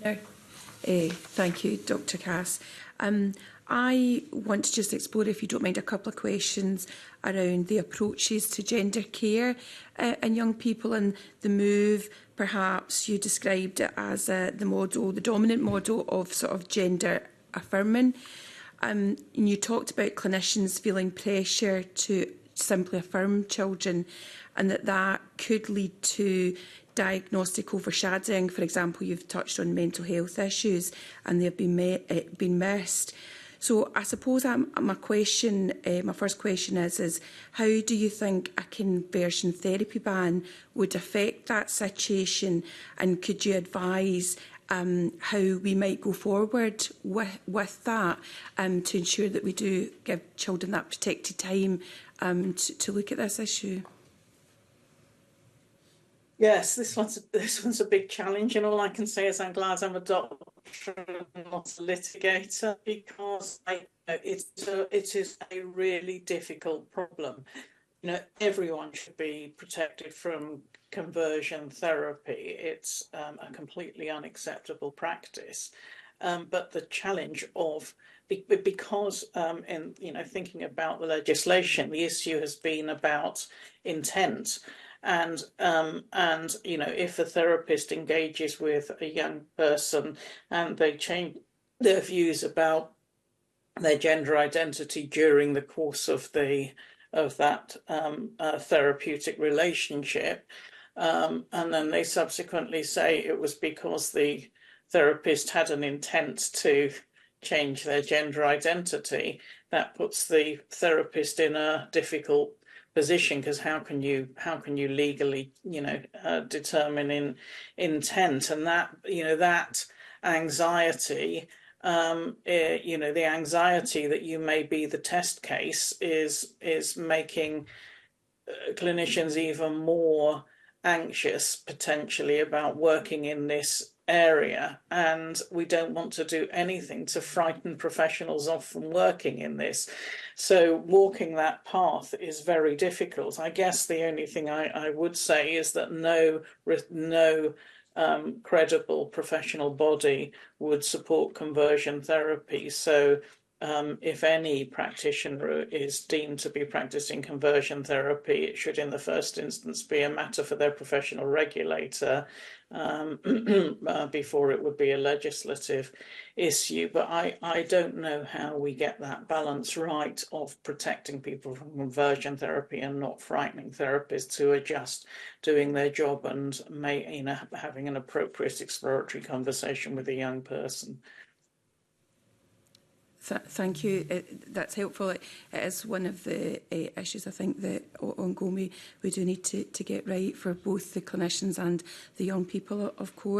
No. Thank you, Dr. Cass. I want to just explore, if you don't mind, a couple of questions around the approaches to gender care in young people and the move. Perhaps you described it as the dominant model of sort of gender affirming. And you talked about clinicians feeling pressure to simply affirm children, and that could lead to diagnostic overshadowing. For example, you've touched on mental health issues and they've been missed. So I suppose my first question is how do you think a conversion therapy ban would affect that situation, and could you advise how we might go forward with that to ensure that we do give children that protected time to look at this issue? Yes, this one's a big challenge, and all I can say is I'm glad I'm a doctor and not a litigator, because it is a really difficult problem. You know, everyone should be protected from conversion therapy. It's a completely unacceptable practice. But the challenge of, because in thinking about the legislation, the issue has been about intent. And if a therapist engages with a young person and they change their views about their gender identity during the course of that therapeutic relationship, and then they subsequently say it was because the therapist had an intent to change their gender identity, that puts the therapist in a difficult position, because how can you legally determine intent? And that anxiety, the anxiety that you may be the test case is making clinicians even more anxious potentially about working in this area, and we don't want to do anything to frighten professionals off from working in this. So walking that path is very difficult. I guess the only thing I would say is that no credible professional body would support conversion therapy. So if any practitioner is deemed to be practicing conversion therapy, it should in the first instance be a matter for their professional regulator before it would be a legislative issue. But I don't know how we get that balance right of protecting people from conversion therapy and not frightening therapists who are just doing their job and having an appropriate exploratory conversation with a young person. Thank you. That's helpful. It is one of the issues I think that ongoing we do need to get right for both the clinicians and the young people, of course.